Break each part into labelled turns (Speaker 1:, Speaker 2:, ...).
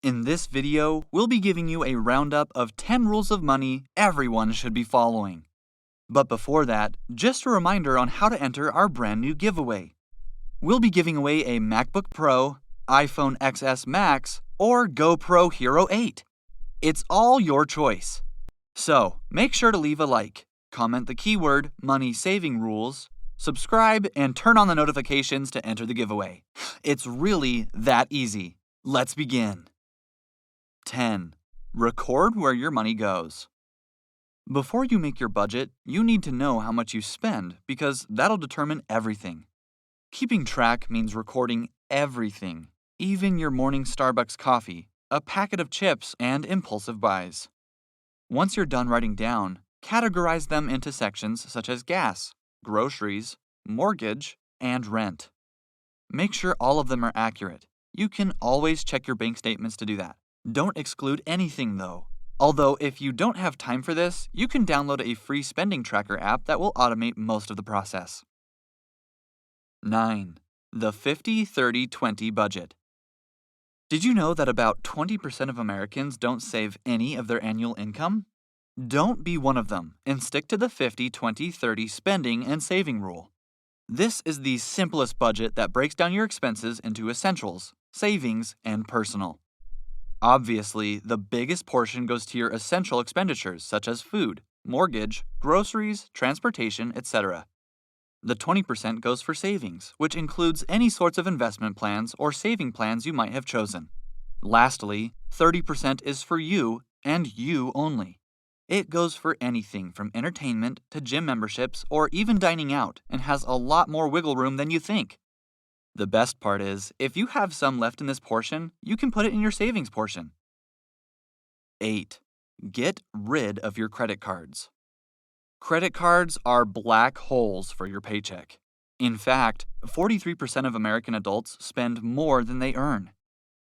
Speaker 1: In this video, we'll be giving you a roundup of 10 rules of money everyone should be following. But before that, just a reminder on how to enter our brand new giveaway. We'll be giving away a MacBook Pro, iPhone XS Max, or GoPro Hero 8. It's all your choice. So, make sure to leave a like, comment the keyword money saving rules, subscribe, and turn on the notifications to enter the giveaway. It's really that easy. Let's begin. 10. Record where your money goes. Before you make your budget, you need to know how much you spend because that'll determine everything. Keeping track means recording everything, even your morning Starbucks coffee, a packet of chips, and impulsive buys. Once you're done writing down, categorize them into sections such as gas, groceries, mortgage, and rent. Make sure all of them are accurate. You can always check your bank statements to do that. Don't exclude anything though. Although if you don't have time for this, you can download a free spending tracker app that will automate most of the process. 9. The 50-30-20 budget. Did you know that about 20% of Americans don't save any of their annual income? Don't be one of them and stick to the 50-20-30 spending and saving rule. This is the simplest budget that breaks down your expenses into essentials, savings, and personal. Obviously, the biggest portion goes to your essential expenditures such as food, mortgage, groceries, transportation, etc. The 20% goes for savings, which includes any sorts of investment plans or saving plans you might have chosen. Lastly, 30% is for you and you only. It goes for anything from entertainment to gym memberships or even dining out and has a lot more wiggle room than you think. The best part is, if you have some left in this portion, you can put it in your savings portion. 8. Get rid of your credit cards. Credit cards are black holes for your paycheck. In fact, 43% of American adults spend more than they earn.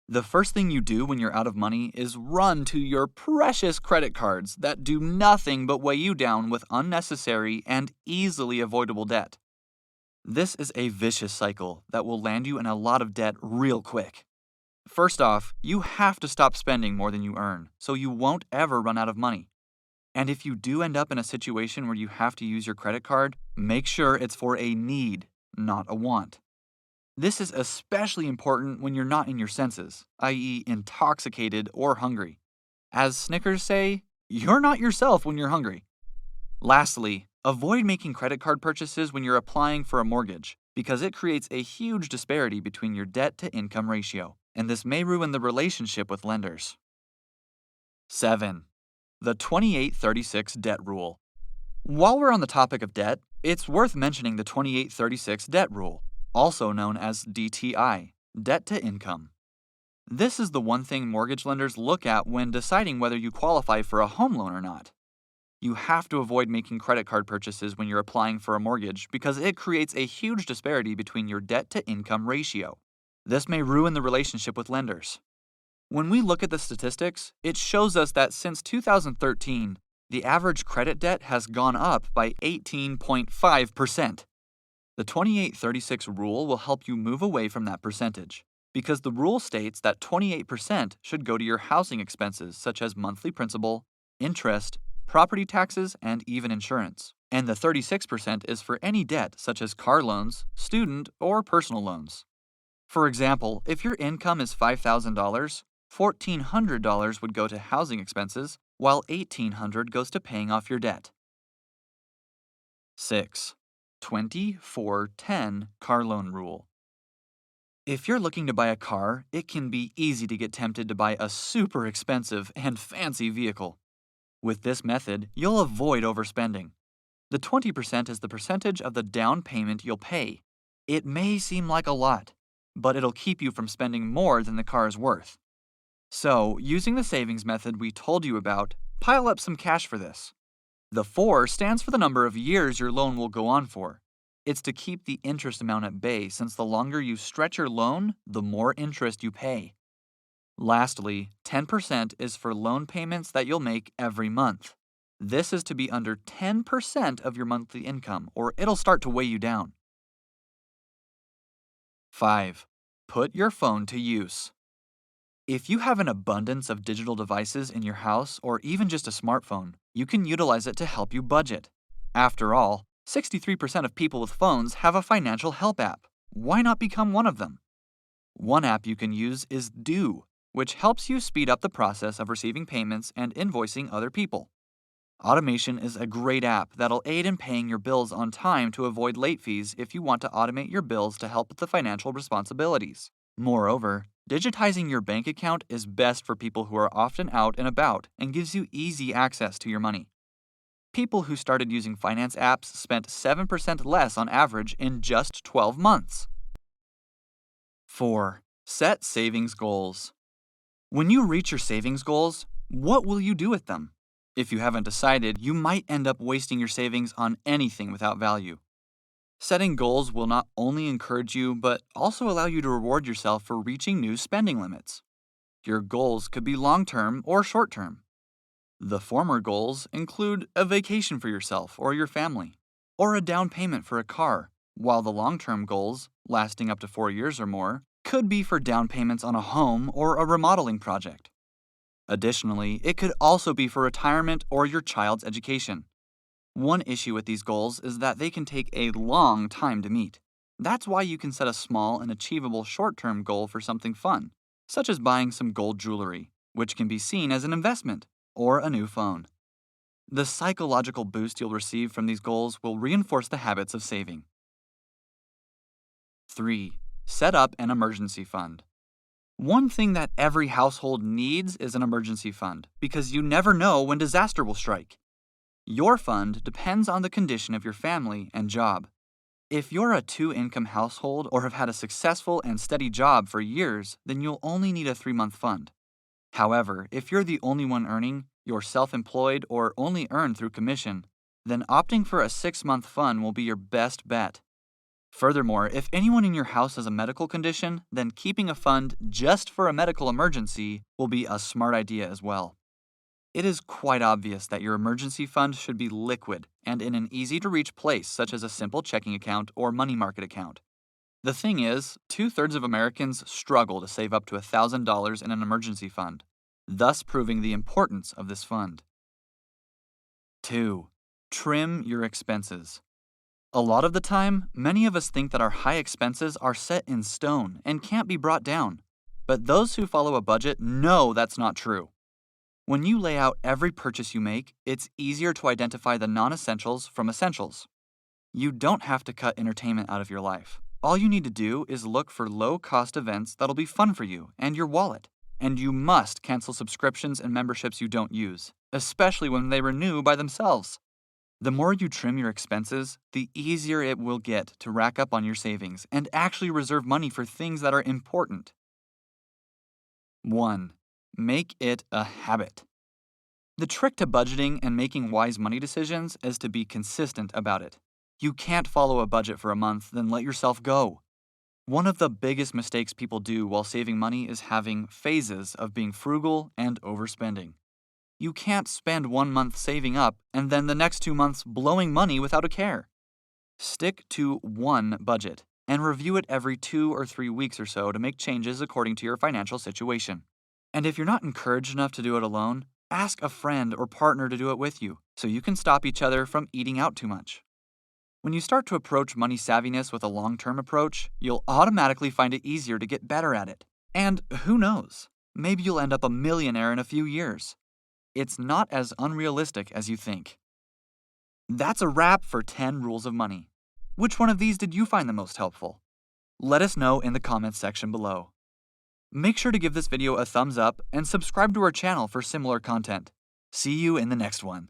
Speaker 1: The first thing you do when you're out of money is run to your precious credit cards that do nothing but weigh you down with unnecessary and easily avoidable debt. This is a vicious cycle that will land you in a lot of debt real quick. First off, you have to stop spending more than you earn, so you won't ever run out of money. And if you do end up in a situation where you have to use your credit card, make sure it's for a need, not a want. This is especially important when you're not in your senses, i.e., intoxicated or hungry. As Snickers say, you're not yourself when you're hungry. Lastly, avoid making credit card purchases when you're applying for a mortgage because it creates a huge disparity between your debt-to-income ratio, and this may ruin the relationship with lenders. 7. The 28-36 debt rule. While we're on the topic of debt, it's worth mentioning the 28-36 debt rule, also known as DTI, debt to income. This is the one thing mortgage lenders look at when deciding whether you qualify for a home loan or not. You have to avoid making credit card purchases when you're applying for a mortgage because it creates a huge disparity between your debt-to-income ratio. This may ruin the relationship with lenders. When we look at the statistics, it shows us that since 2013, the average credit debt has gone up by 18.5%. The 28-36 rule will help you move away from that percentage because the rule states that 28% should go to your housing expenses such as monthly principal, interest, property taxes, and even insurance. And the 36% is for any debt such as car loans, student, or personal loans. For example, if your income is $5,000, $1,400 would go to housing expenses, while $1,800 goes to paying off your debt. 6. 20-4-10 car loan rule. If you're looking to buy a car, it can be easy to get tempted to buy a super expensive and fancy vehicle. With this method, you'll avoid overspending. The 20% is the percentage of the down payment you'll pay. It may seem like a lot, but it'll keep you from spending more than the car is worth. So, using the savings method we told you about, pile up some cash for this. The 4 stands for the number of years your loan will go on for. It's to keep the interest amount at bay since the longer you stretch your loan, the more interest you pay. Lastly, 10% is for loan payments that you'll make every month. This is to be under 10% of your monthly income, or it'll start to weigh you down. 5. Put your phone to use. If you have an abundance of digital devices in your house or even just a smartphone, you can utilize it to help you budget. After all, 63% of people with phones have a financial help app. Why not become one of them? One app you can use is Due, which helps you speed up the process of receiving payments and invoicing other people. Automation is a great app that'll aid in paying your bills on time to avoid late fees if you want to automate your bills to help with the financial responsibilities. Moreover, digitizing your bank account is best for people who are often out and about and gives you easy access to your money. People who started using finance apps spent 7% less on average in just 12 months. 4. Set savings goals. When you reach your savings goals, what will you do with them? If you haven't decided, you might end up wasting your savings on anything without value. Setting goals will not only encourage you, but also allow you to reward yourself for reaching new spending limits. Your goals could be long-term or short-term. The former goals include a vacation for yourself or your family, or a down payment for a car, while the long-term goals, lasting up to 4 years or more, could be for down payments on a home or a remodeling project. Additionally, it could also be for retirement or your child's education. One issue with these goals is that they can take a long time to meet. That's why you can set a small and achievable short-term goal for something fun, such as buying some gold jewelry, which can be seen as an investment, or a new phone. The psychological boost you'll receive from these goals will reinforce the habits of saving. 3. Set up an emergency fund. One thing that every household needs is an emergency fund, because you never know when disaster will strike. Your fund depends on the condition of your family and job. If you're a 2-income household or have had a successful and steady job for years, then you'll only need a 3-month fund. However, if you're the only one earning, you're self-employed, or only earn through commission, then opting for a 6-month fund will be your best bet. Furthermore, if anyone in your house has a medical condition, then keeping a fund just for a medical emergency will be a smart idea as well. It is quite obvious that your emergency fund should be liquid and in an easy-to-reach place such as a simple checking account or money market account. The thing is, 2/3 of Americans struggle to save up to $1,000 in an emergency fund, thus proving the importance of this fund. 2. Trim your expenses. A lot of the time, many of us think that our high expenses are set in stone and can't be brought down. But those who follow a budget know that's not true. When you lay out every purchase you make, it's easier to identify the non-essentials from essentials. You don't have to cut entertainment out of your life. All you need to do is look for low-cost events that'll be fun for you and your wallet. And you must cancel subscriptions and memberships you don't use, especially when they renew by themselves. The more you trim your expenses, the easier it will get to rack up on your savings and actually reserve money for things that are important. 1. Make it a habit. The trick to budgeting and making wise money decisions is to be consistent about it. You can't follow a budget for a month, then let yourself go. One of the biggest mistakes people do while saving money is having phases of being frugal and overspending. You can't spend 1 month saving up and then the next 2 months blowing money without a care. Stick to one budget and review it every 2 or 3 weeks or so to make changes according to your financial situation. And if you're not encouraged enough to do it alone, ask a friend or partner to do it with you so you can stop each other from eating out too much. When you start to approach money savviness with a long-term approach, you'll automatically find it easier to get better at it. And who knows, maybe you'll end up a millionaire in a few years. It's not as unrealistic as you think. That's a wrap for 10 rules of money. Which one of these did you find the most helpful? Let us know in the comments section below. Make sure to give this video a thumbs up and subscribe to our channel for similar content. See you in the next one.